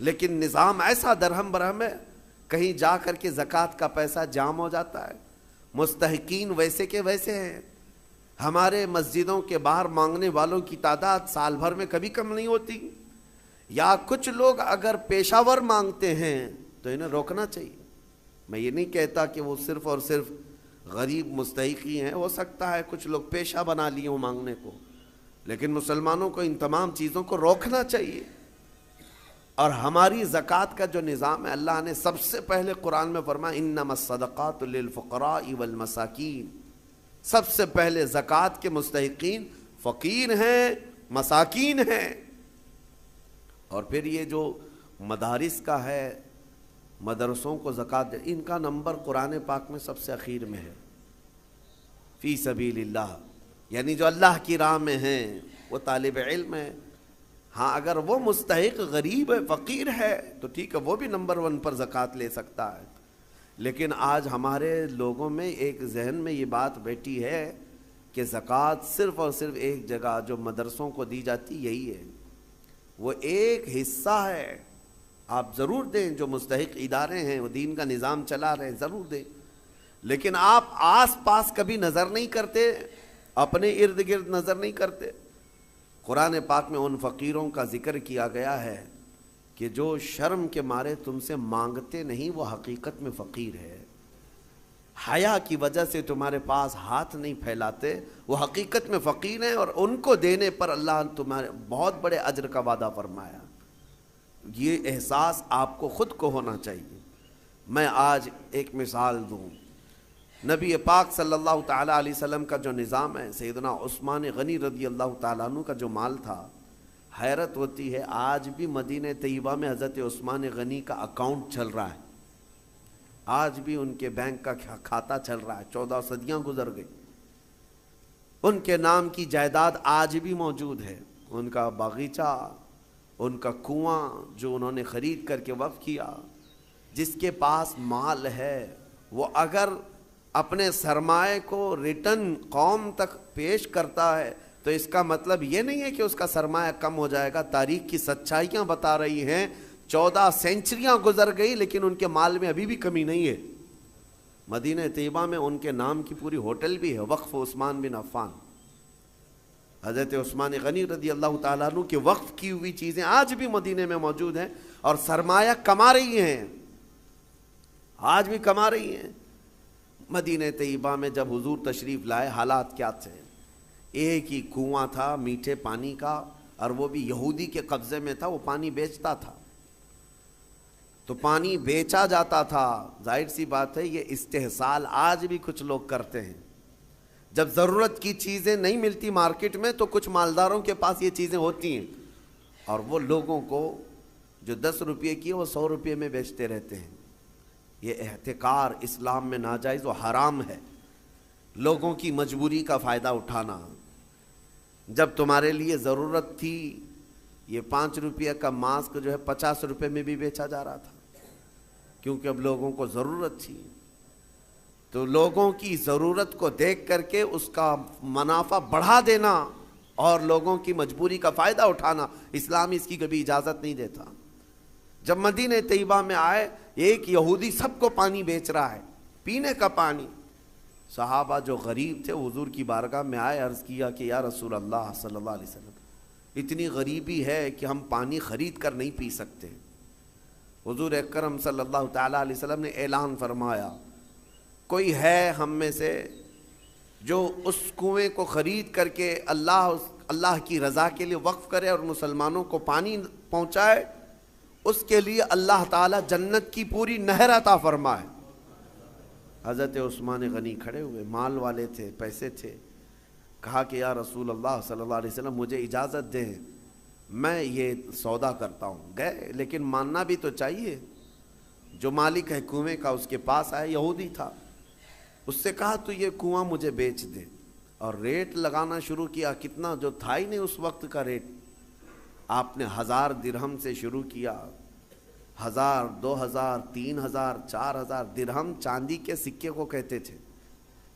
لیکن نظام ایسا درہم برہم ہے، کہیں جا کر کے زکوٰۃ کا پیسہ جام ہو جاتا ہے، مستحقین ویسے کے ویسے ہیں۔ ہمارے مسجدوں کے باہر مانگنے والوں کی تعداد سال بھر میں کبھی کم نہیں ہوتی، یا کچھ لوگ اگر پیشہ ور مانگتے ہیں تو انہیں روکنا چاہیے۔ میں یہ نہیں کہتا کہ وہ صرف اور صرف غریب مستحقی ہیں، ہو سکتا ہے کچھ لوگ پیشہ بنا لیے ہوں مانگنے کو، لیکن مسلمانوں کو ان تمام چیزوں کو روکنا چاہیے۔ اور ہماری زکوٰۃ کا جو نظام ہے، اللہ نے سب سے پہلے قرآن میں فرمایا انما الصدقات للفقراء والمساکین، سب سے پہلے زکوٰۃ کے مستحقین فقیر ہیں، مساکین ہیں۔ اور پھر یہ جو مدارس کا ہے، مدرسوں کو زکوٰۃ ان کا نمبر قرآن پاک میں سب سے اخیر میں ہے، فی سبیل اللہ، یعنی جو اللہ کی راہ میں ہیں وہ طالب علم ہے۔ ہاں اگر وہ مستحق غریب ہے، فقیر ہے تو ٹھیک ہے، وہ بھی نمبر 1 پر زکوٰۃ لے سکتا ہے۔ لیکن آج ہمارے لوگوں میں ایک ذہن میں یہ بات بیٹھی ہے کہ زکوٰۃ صرف اور صرف ایک جگہ جو مدرسوں کو دی جاتی یہی ہے، وہ ایک حصہ ہے، آپ ضرور دیں، جو مستحق ادارے ہیں وہ دین کا نظام چلا رہے ہیں ضرور دیں، لیکن آپ آس پاس کبھی نظر نہیں کرتے، اپنے ارد گرد نظر نہیں کرتے۔ قرآن پاک میں ان فقیروں کا ذکر کیا گیا ہے کہ جو شرم کے مارے تم سے مانگتے نہیں وہ حقیقت میں فقیر ہے، حیا کی وجہ سے تمہارے پاس ہاتھ نہیں پھیلاتے وہ حقیقت میں فقیر ہیں، اور ان کو دینے پر اللہ نے تمہارے بہت بڑے اجر کا وعدہ فرمایا۔ یہ احساس آپ کو خود کو ہونا چاہیے۔ میں آج ایک مثال دوں، نبی پاک صلی اللہ تعالیٰ علیہ وسلم کا جو نظام ہے، سیدنا عثمان غنی رضی اللہ تعالیٰ عنہ کا جو مال تھا، حیرت ہوتی ہے آج بھی مدینہ طیبہ میں حضرت عثمان غنی کا اکاؤنٹ چل رہا ہے، آج بھی ان کے بینک کا کھاتہ چل رہا ہے، 14 صدیاں گزر گئی، ان کے نام کی جائیداد آج بھی موجود ہے، ان کا باغیچہ، ان کا کنواں جو انہوں نے خرید کر کے وقف کیا۔ جس کے پاس مال ہے وہ اگر اپنے سرمائے کو ریٹرن قوم تک پیش کرتا ہے تو اس کا مطلب یہ نہیں ہے کہ اس کا سرمایہ کم ہو جائے گا۔ تاریخ کی سچائیاں بتا رہی ہیں 14 سینچریاں گزر گئی لیکن ان کے مال میں ابھی بھی کمی نہیں ہے۔ مدینہ طیبہ میں ان کے نام کی پوری ہوٹل بھی ہے، وقف عثمان بن عفان۔ حضرت عثمان غنی رضی اللہ تعالیٰ عنہ کے وقف کی ہوئی چیزیں آج بھی مدینے میں موجود ہیں اور سرمایہ کما رہی ہیں، آج بھی کما رہی ہیں۔ مدینہ طیبہ میں جب حضور تشریف لائے حالات کیا تھے؟ ایک ہی کنواں تھا میٹھے پانی کا، اور وہ بھی یہودی کے قبضے میں تھا، وہ پانی بیچتا تھا، تو پانی بیچا جاتا تھا۔ ظاہر سی بات ہے یہ استحصال آج بھی کچھ لوگ کرتے ہیں، جب ضرورت کی چیزیں نہیں ملتی مارکیٹ میں تو کچھ مالداروں کے پاس یہ چیزیں ہوتی ہیں، اور وہ لوگوں کو جو 10 روپے کی وہ 100 روپے میں بیچتے رہتے ہیں۔ یہ احتکار اسلام میں ناجائز و حرام ہے، لوگوں کی مجبوری کا فائدہ اٹھانا۔ جب تمہارے لیے ضرورت تھی، یہ 5 روپے کا ماسک جو ہے 50 روپے میں بھی بیچا جا رہا تھا، کیونکہ اب لوگوں کو ضرورت تھی، تو لوگوں کی ضرورت کو دیکھ کر کے اس کا منافع بڑھا دینا اور لوگوں کی مجبوری کا فائدہ اٹھانا، اسلام اس کی کبھی اجازت نہیں دیتا۔ جب مدینہ طیبہ میں آئے، ایک یہودی سب کو پانی بیچ رہا ہے، پینے کا پانی۔ صحابہ جو غریب تھے حضور کی بارگاہ میں آئے، عرض کیا کہ یا رسول اللہ صلی اللہ علیہ وسلم، اتنی غریبی ہے کہ ہم پانی خرید کر نہیں پی سکتے۔ حضور اکرم صلی اللہ تعالیٰ علیہ وسلم نے اعلان فرمایا، کوئی ہے ہم میں سے جو اس کنویں کو خرید کر کے اللہ کی رضا کے لیے وقف کرے اور مسلمانوں کو پانی پہنچائے، اس کے لیے اللہ تعالیٰ جنت کی پوری نہر عطا فرمائے۔ حضرت عثمان غنی کھڑے ہوئے، مال والے تھے، پیسے تھے، کہا کہ یا رسول اللہ صلی اللہ علیہ وسلم مجھے اجازت دیں، میں یہ سودا کرتا ہوں۔ گئے، لیکن ماننا بھی تو چاہیے۔ جو مالک ہے کنویں کا اس کے پاس آئے، یہودی تھا، اس سے کہا تو یہ کنواں مجھے بیچ دے، اور ریٹ لگانا شروع کیا، کتنا جو تھا ہی نہیں اس وقت کا ریٹ۔ آپ نے 1000 درہم سے شروع کیا، 1000، 2000، 3000، 4000 درہم چاندی کے سکے کو کہتے تھے۔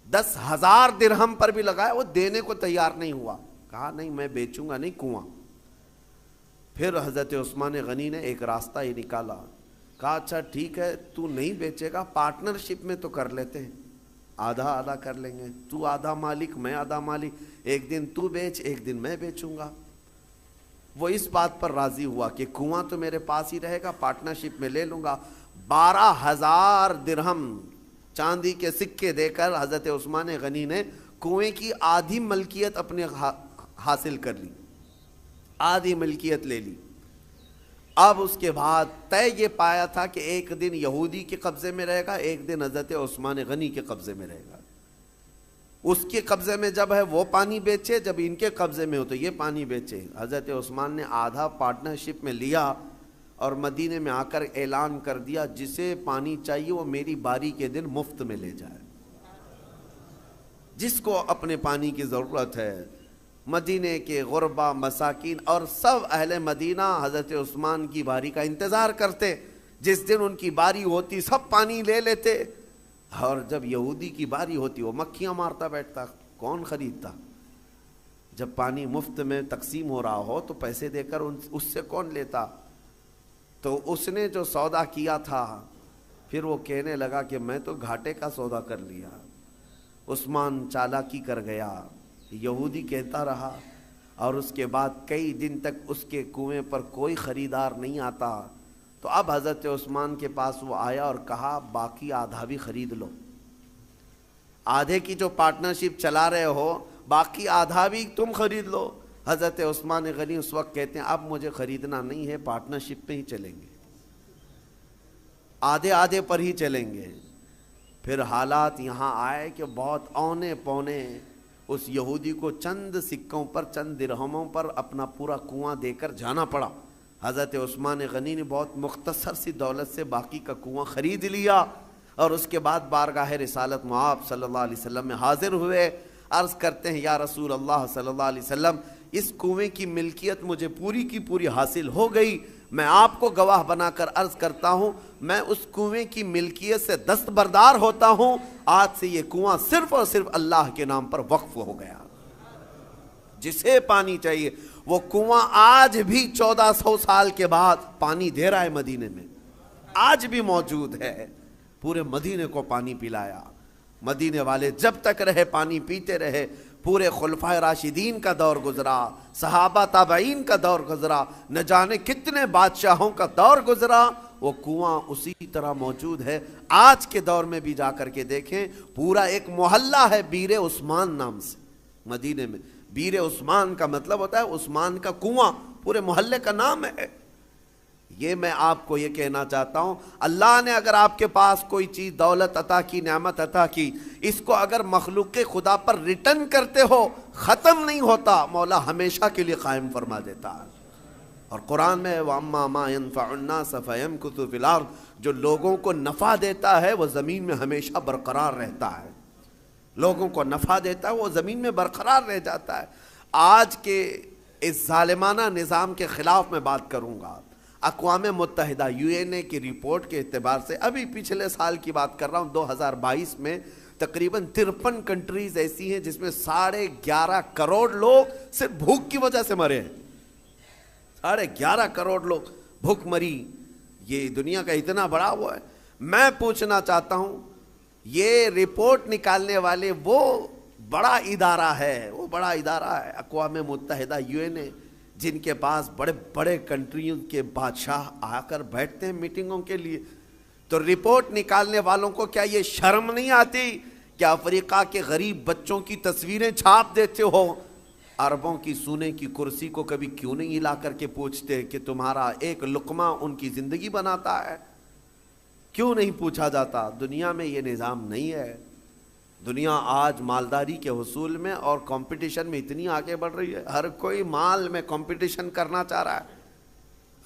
10,000 درہم پر بھی لگایا، وہ دینے کو تیار نہیں ہوا، کہا نہیں میں بیچوں گا نہیں کنواں۔ پھر حضرت عثمان غنی نے ایک راستہ ہی نکالا، کہا اچھا ٹھیک ہے تو نہیں بیچے گا، پارٹنرشپ میں تو کر لیتے ہیں، آدھا آدھا کر لیں گے، تو آدھا مالک میں آدھا مالک، ایک دن تو بیچ ایک دن میں بیچوں گا۔ وہ اس بات پر راضی ہوا کہ کنواں تو میرے پاس ہی رہے گا، پارٹنرشپ میں لے لوں گا۔ 12,000 درہم چاندی کے سکے دے کر حضرت عثمان غنی نے کنویں کی آدھی ملکیت اپنے حاصل کر لی، آدھی ملکیت لے لی۔ اب اس کے بعد طے یہ پایا تھا کہ ایک دن یہودی کے قبضے میں رہے گا، ایک دن حضرت عثمان غنی کے قبضے میں رہے گا۔ اس کے قبضے میں جب ہے وہ پانی بیچے، جب ان کے قبضے میں ہو تو یہ پانی بیچے۔ حضرت عثمان نے آدھا پارٹنرشپ میں لیا اور مدینے میں آ کر اعلان کر دیا جسے پانی چاہیے وہ میری باری کے دن مفت میں لے جائے، جس کو اپنے پانی کی ضرورت ہے۔ مدینے کے غربا، مساکین اور سب اہل مدینہ حضرت عثمان کی باری کا انتظار کرتے، جس دن ان کی باری ہوتی سب پانی لے لیتے، اور جب یہودی کی باری ہوتی وہ مکھیاں مارتا بیٹھتا، کون خریدتا؟ جب پانی مفت میں تقسیم ہو رہا ہو تو پیسے دے کر اس سے کون لیتا؟ تو اس نے جو سودا کیا تھا پھر وہ کہنے لگا کہ میں تو گھاٹے کا سودا کر لیا۔ عثمان چالاکی کر گیا، یہودی کہتا رہا، اور اس کے بعد کئی دن تک اس کے کنویں پر کوئی خریدار نہیں آتا۔ تو اب حضرت عثمان کے پاس وہ آیا اور کہا باقی آدھا بھی خرید لو، آدھے کی جو پارٹنرشپ چلا رہے ہو باقی آدھا بھی تم خرید لو۔ حضرت عثمان غنی اس وقت کہتے ہیں اب مجھے خریدنا نہیں ہے، پارٹنرشپ پہ ہی چلیں گے، آدھے آدھے پر ہی چلیں گے۔ پھر حالات یہاں آئے کہ بہت اونے پونے اس یہودی کو چند سکوں پر، چند درہموں پر اپنا پورا کنواں دے کر جانا پڑا۔ حضرت عثمان غنی نے بہت مختصر سی دولت سے باقی کا کنواں خرید لیا، اور اس کے بعد بارگاہ رسالت مآب صلی اللہ علیہ وسلم میں حاضر ہوئے، عرض کرتے ہیں یا رسول اللہ صلی اللہ علیہ وسلم اس کنویں کی ملکیت مجھے پوری کی پوری حاصل ہو گئی، میں آپ کو گواہ بنا کر عرض کرتا ہوں میں اس کنویں کی ملکیت سے دستبردار ہوتا ہوں، آج سے یہ کنواں صرف اور صرف اللہ کے نام پر وقف ہو گیا۔ جسے پانی چاہیے وہ کنواں آج بھی 1400 سال کے بعد پانی دے رہا ہے، مدینے میں آج بھی موجود ہے، پورے مدینے کو پانی پلایا۔ مدینے والے جب تک رہے پانی پیتے رہے، پورے خلفائے راشدین کا دور گزرا، صحابہ تابعین کا دور گزرا، نہ جانے کتنے بادشاہوں کا دور گزرا، وہ کنواں اسی طرح موجود ہے۔ آج کے دور میں بھی جا کر کے دیکھیں، پورا ایک محلہ ہے بیر عثمان نام سے مدینے میں۔ بیر عثمان کا مطلب ہوتا ہے عثمان کا کنواں، پورے محلے کا نام ہے۔ یہ میں آپ کو یہ کہنا چاہتا ہوں، اللہ نے اگر آپ کے پاس کوئی چیز دولت عطا کی، نعمت عطا کی، اس کو اگر مخلوق خدا پر ریٹرن کرتے ہو ختم نہیں ہوتا، مولا ہمیشہ کے لیے قائم فرما دیتا ہے۔ اور قرآن میں وَأَمَّا مَا يَنْفَعُ النَّاسَ فَيَمْكُثُ فِي الْأَرْضِ، جو لوگوں کو نفع دیتا ہے وہ زمین میں ہمیشہ برقرار رہتا ہے، لوگوں کو نفع دیتا ہے وہ زمین میں برقرار رہ جاتا ہے۔ آج کے اس ظالمانہ نظام کے خلاف میں بات کروں گا۔ اقوام متحدہ UN کی رپورٹ کے اعتبار سے، ابھی پچھلے سال کی بات کر رہا ہوں، 2022 میں تقریباً 53 کنٹریز ایسی ہیں جس میں 11.5 کروڑ لوگ صرف بھوک کی وجہ سے مرے ہیں۔ 11.5 کروڑ لوگ بھوک مری، یہ دنیا کا اتنا بڑا وہ ہے۔ میں پوچھنا چاہتا ہوں یہ رپورٹ نکالنے والے وہ بڑا ادارہ ہے، اقوام متحدہ UN، جن کے پاس بڑے بڑے کنٹریوں کے بادشاہ آ کر بیٹھتے ہیں میٹنگوں کے لیے، تو رپورٹ نکالنے والوں کو کیا یہ شرم نہیں آتی کہ افریقہ کے غریب بچوں کی تصویریں چھاپ دیتے ہو؟ عربوں کی سونے کی کرسی کو کبھی کیوں نہیں ہلا کر کے پوچھتے کہ تمہارا ایک لقمہ ان کی زندگی بناتا ہے؟ کیوں نہیں پوچھا جاتا؟ دنیا میں یہ نظام نہیں ہے۔ دنیا آج مالداری کے حصول میں اور کمپٹیشن میں اتنی آگے بڑھ رہی ہے، ہر کوئی مال میں کمپٹیشن کرنا چاہ رہا ہے۔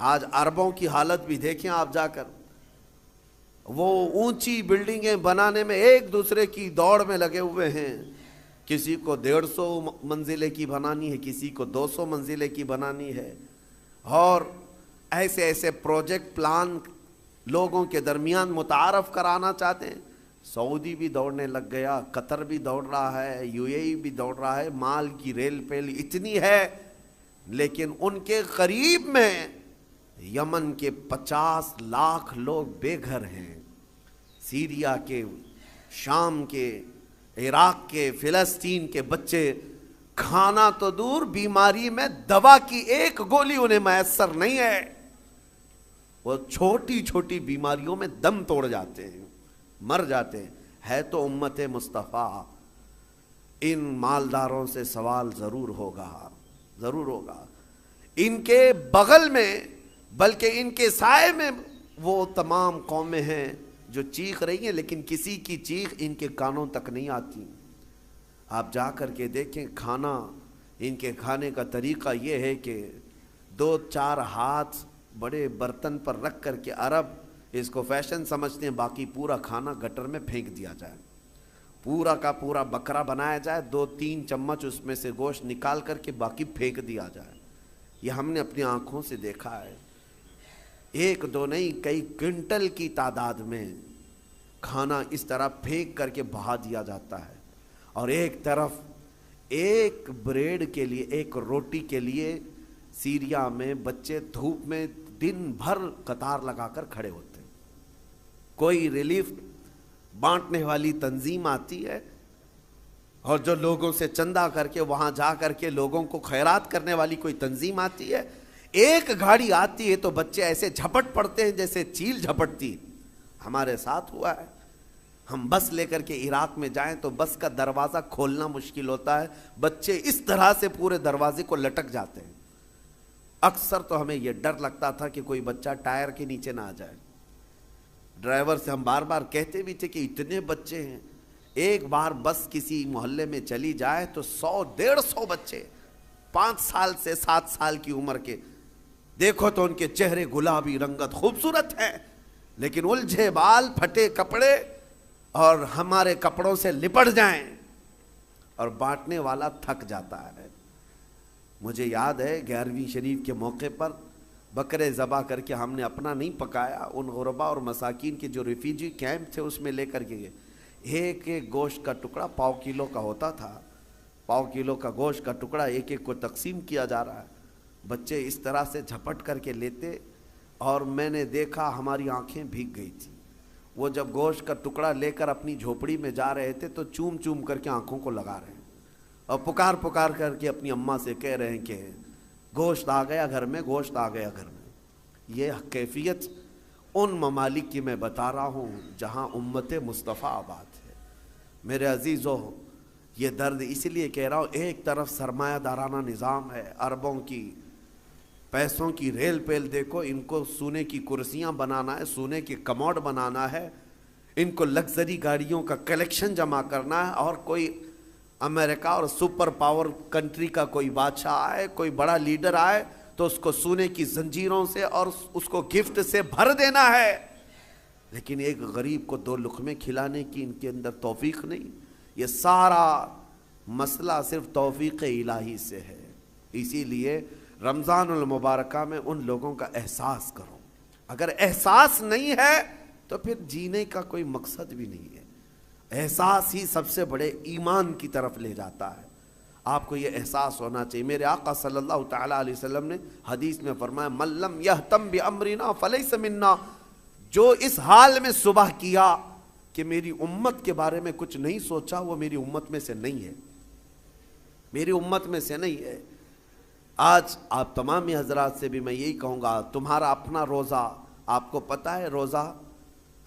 آج عربوں کی حالت بھی دیکھیں آپ جا کر، وہ اونچی بلڈنگیں بنانے میں ایک دوسرے کی دوڑ میں لگے ہوئے ہیں، کسی کو 150 منزلے کی بنانی ہے، کسی کو 200 منزلے کی بنانی ہے، اور ایسے ایسے پروجیکٹ پلان لوگوں کے درمیان متعارف کرانا چاہتے ہیں۔ سعودی بھی دوڑنے لگ گیا، قطر بھی دوڑ رہا ہے، UAE بھی دوڑ رہا ہے، مال کی ریل پیل اتنی ہے لیکن ان کے قریب میں یمن کے 50 لاکھ لوگ بے گھر ہیں، سیریا کے، شام کے، عراق کے، فلسطین کے بچے کھانا تو دور، بیماری میں دوا کی ایک گولی انہیں میسر نہیں ہے، وہ چھوٹی چھوٹی بیماریوں میں دم توڑ جاتے ہیں، مر جاتے ہیں۔ ہے تو امت مصطفیٰ، ان مالداروں سے سوال ضرور ہوگا، ضرور ہوگا۔ ان کے بغل میں بلکہ ان کے سائے میں وہ تمام قومیں ہیں جو چیخ رہی ہیں، لیکن کسی کی چیخ ان کے کانوں تک نہیں آتی۔ آپ جا کر کے دیکھیں، کھانا ان کے کھانے کا طریقہ یہ ہے کہ 2-4 ہاتھ بڑے برتن پر رکھ کر کے عرب اس کو فیشن سمجھتے ہیں، باقی پورا کھانا گٹر میں پھینک دیا جائے، پورا کا پورا بکرا بنایا جائے، 2-3 چمچ اس میں سے گوشت نکال کر کے باقی پھینک دیا جائے۔ یہ ہم نے اپنی آنکھوں سے دیکھا ہے، 1-2 نہیں، کئی کوئنٹل کی تعداد میں کھانا اس طرح پھینک کر کے بہا دیا جاتا ہے، اور ایک طرف ایک بریڈ کے لیے، ایک روٹی کے لیے سیریا میں بچے دھوپ میں دن بھر قطار لگا کر کھڑے ہوتے ہیں۔ کوئی ریلیف بانٹنے والی تنظیم آتی ہے، اور جو لوگوں سے چندہ کر کے وہاں جا کر کے لوگوں کو خیرات کرنے والی کوئی تنظیم آتی ہے، ایک گاڑی آتی ہے تو بچے ایسے جھپٹ پڑتے ہیں جیسے چیل جھپٹتی۔ ہمارے ساتھ ہوا ہے، ہم بس لے کر کے عراق میں جائیں تو بس کا دروازہ کھولنا مشکل ہوتا ہے، بچے اس طرح سے پورے دروازے کو لٹک جاتے ہیں۔ اکثر تو ہمیں یہ ڈر لگتا تھا کہ کوئی بچہ ٹائر کے نیچے نہ آ جائے۔ ڈرائیور سے ہم بار بار کہتے بھی تھے کہ اتنے بچے ہیں، ایک بار بس کسی محلے میں چلی جائے تو 100-150 بچے 5 سال سے 7 سال کی عمر کے، دیکھو تو ان کے چہرے گلابی رنگت خوبصورت ہیں، لیکن الجھے بال، پھٹے کپڑے، اور ہمارے کپڑوں سے لپٹ جائیں، اور بانٹنے والا تھک جاتا ہے۔ مجھے یاد ہے 11ویں شریف کے موقع پر بکرے ذبح کر کے ہم نے اپنا نہیں پکایا، ان غربا اور مساکین کے جو ریفیوجی کیمپ تھے اس میں لے کر کے ایک ایک گوشت کا ٹکڑا 1/4 کلو کا ہوتا تھا، 1/4 کلو کا گوشت کا ٹکڑا ایک ایک کو تقسیم کیا جا رہا ہے، بچے اس طرح سے جھپٹ کر کے لیتے، اور میں نے دیکھا ہماری آنکھیں بھیگ گئی تھی۔ وہ جب گوشت کا ٹکڑا لے کر اپنی جھوپڑی میں جا رہے تھے تو چوم چوم کر کے آنکھوں کو لگا رہے ہیں، اور پکار پکار کر کے اپنی اماں سے کہہ رہے ہیں کہ گوشت آ گیا گھر میں، گوشت آ گیا گھر میں۔ یہ کیفیت ان ممالک کی میں بتا رہا ہوں جہاں امت مصطفیٰ آباد ہے۔ میرے عزیزو، یہ درد اس لیے کہہ رہا ہوں، ایک طرف سرمایہ دارانہ نظام ہے، اربوں کی پیسوں کی ریل پیل دیکھو، ان کو سونے کی کرسیاں بنانا ہے، سونے کی کموڈ بنانا ہے، ان کو لگژری گاڑیوں کا کلیکشن جمع کرنا ہے، اور کوئی امریکہ اور سپر پاور کنٹری کا کوئی بادشاہ آئے، کوئی بڑا لیڈر آئے تو اس کو سونے کی زنجیروں سے اور اس کو گفٹ سے بھر دینا ہے، لیکن ایک غریب کو 2 لقمے کھلانے کی ان کے اندر توفیق نہیں۔ یہ سارا مسئلہ صرف توفیق الہی سے ہے۔ اسی لیے رمضان المبارکہ میں ان لوگوں کا احساس کرو، اگر احساس نہیں ہے تو پھر جینے کا کوئی مقصد بھی نہیں ہے۔ احساس ہی سب سے بڑے ایمان کی طرف لے جاتا ہے۔ آپ کو یہ احساس ہونا چاہیے۔ میرے آقا صلی اللہ تعالیٰ علیہ وسلم نے حدیث میں فرمایا، من لم یہتم بامرنا فلیس منا، جو اس حال میں صبح کیا کہ میری امت کے بارے میں کچھ نہیں سوچا، وہ میری امت میں سے نہیں ہے، میری امت میں سے نہیں ہے۔ آج آپ تمام حضرات سے بھی میں یہی کہوں گا، تمہارا اپنا روزہ، آپ کو پتہ ہے روزہ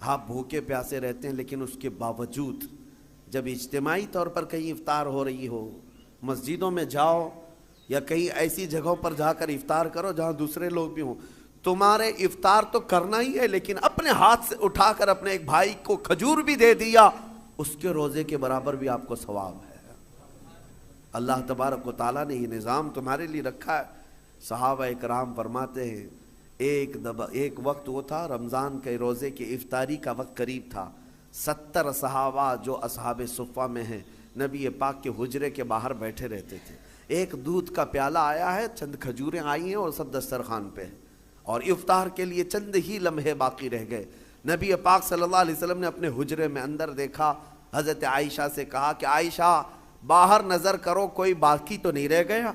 آپ بھوکے پیاسے رہتے ہیں، لیکن اس کے باوجود جب اجتماعی طور پر کہیں افطار ہو رہی ہو، مسجدوں میں جاؤ یا کہیں ایسی جگہوں پر جا کر افطار کرو جہاں دوسرے لوگ بھی ہوں، تمہارے افطار تو کرنا ہی ہے، لیکن اپنے ہاتھ سے اٹھا کر اپنے ایک بھائی کو کھجور بھی دے دیا، اس کے روزے کے برابر بھی آپ کو ثواب ہے۔ اللہ تبارک و تعالیٰ نے یہ نظام تمہارے لیے رکھا ہے۔ صحابہ اکرام فرماتے ہیں، ایک وقت وہ تھا رمضان کے روزے کی افطاری کا وقت قریب تھا، 70 صحابہ جو اصحاب صفہ میں ہیں نبی پاک کے حجرے کے باہر بیٹھے رہتے تھے۔ ایک دودھ کا پیالہ آیا ہے، چند کھجوریں آئی ہیں اور سب دسترخوان پہ ہیں، اور افطار کے لیے چند ہی لمحے باقی رہ گئے۔ نبی پاک صلی اللہ علیہ وسلم نے اپنے حجرے میں اندر دیکھا، حضرت عائشہ سے کہا کہ عائشہ باہر نظر کرو کوئی باقی تو نہیں رہ گیا۔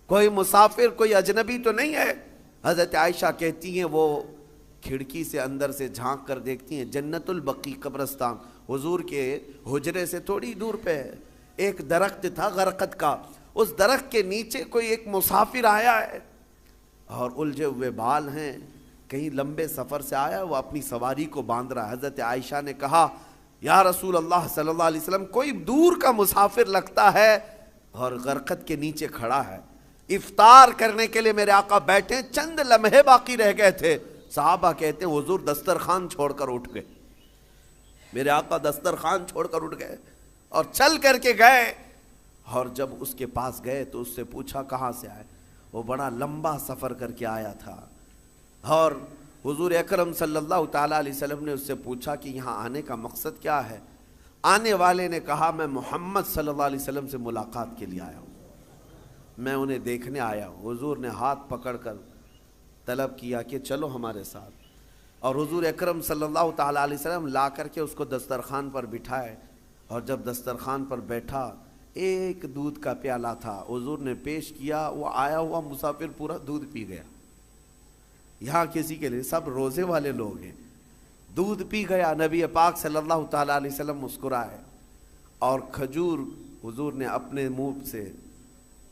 کوئی مسافر کوئی اجنبی تو نہیں ہے۔ حضرت عائشہ کہتی ہیں وہ کھڑکی سے اندر سے جھانک کر دیکھتی ہیں، جنت البقیع قبرستان حضور کے حجرے سے تھوڑی دور پہ ہے، ایک درخت تھا غرقد کا، اس درخت کے نیچے کوئی ایک مسافر آیا ہے اور الجھے ہوئے بال ہیں، کہیں لمبے سفر سے آیا، وہ اپنی سواری کو باندھ رہا ہے۔ حضرت عائشہ نے کہا یا رسول اللہ صلی اللہ علیہ وسلم، کوئی دور کا مسافر لگتا ہے اور غرقد کے نیچے کھڑا ہے، افطار کرنے کے لیے میرے آقا بیٹھے، چند لمحے باقی رہ گئے تھے۔ صحابہ کہتے ہیں حضور دسترخوان چھوڑ کر اٹھ گئے، میرے آقا دسترخوان چھوڑ کر اٹھ گئے اور چل کر کے گئے، اور جب اس کے پاس گئے تو اس سے پوچھا کہاں سے آئے، وہ بڑا لمبا سفر کر کے آیا تھا، اور حضور اکرم صلی اللہ تعالیٰ علیہ وسلم نے اس سے پوچھا کہ یہاں آنے کا مقصد کیا ہے؟ آنے والے نے کہا میں محمد صلی اللہ علیہ وسلم سے ملاقات کے لیے آیا ہوں، میں انہیں دیکھنے آیا ہوں۔ حضور نے ہاتھ پکڑ کر طلب کیا کہ چلو ہمارے ساتھ، اور حضور اکرم صلی اللہ تعالیٰ علیہ وسلم لا کر کے اس کو دسترخوان پر بٹھائے، اور جب دسترخوان پر بیٹھا ایک دودھ کا پیالہ تھا، حضور نے پیش کیا، وہ آیا ہوا مسافر پورا دودھ پی گیا۔ یہاں کسی کے لیے سب روزے والے لوگ ہیں، دودھ پی گیا۔ نبی پاک صلی اللہ تعالیٰ علیہ وسلم مسکرائے اور کھجور حضور نے اپنے منہ سے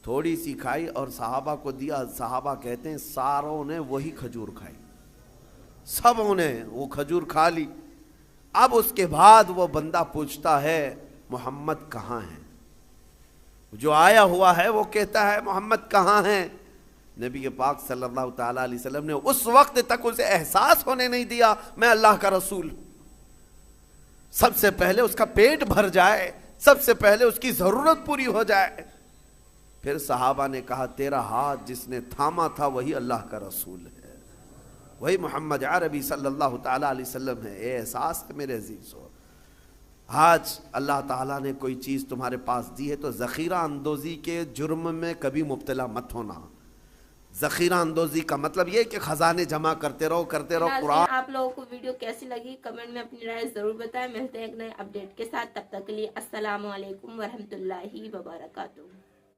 تھوڑی سی کھائی اور صحابہ کو دیا۔ صحابہ کہتے ہیں ساروں نے وہی کھجور کھائی، سبوں نے وہ کھجور کھا لی۔ اب اس کے بعد وہ بندہ پوچھتا ہے محمد کہاں ہیں؟ جو آیا ہوا ہے وہ کہتا ہے محمد کہاں ہیں؟ نبی پاک صلی اللہ تعالیٰ علیہ وسلم نے اس وقت تک اسے احساس ہونے نہیں دیا میں اللہ کا رسول۔ سب سے پہلے اس کا پیٹ بھر جائے، سب سے پہلے اس کی ضرورت پوری ہو جائے۔ پھر صحابہ نے کہا تیرا ہاتھ جس نے تھاما تھا وہی اللہ کا رسول ہے، وہی محمد عربی صلی اللہ تعالیٰ علیہ وسلم ہے۔ اے احساس ہے میرے عزیزو، آج اللہ تعالیٰ نے کوئی چیز تمہارے پاس دی ہے تو ذخیرہ اندوزی کے جرم میں کبھی مبتلا مت ہونا۔ ذخیرہ اندوزی کا مطلب یہ کہ خزانے جمع کرتے رہو قرآن۔ آپ لوگوں کو ویڈیو کیسی لگی کمنٹ میں اپنی رائے ضرور بتائیں۔ ملتے ہیں ایک نئے اپڈیٹ کے ساتھ، تب تک کے لیے السلام علیکم ورحمۃ اللہ وبرکاتہ۔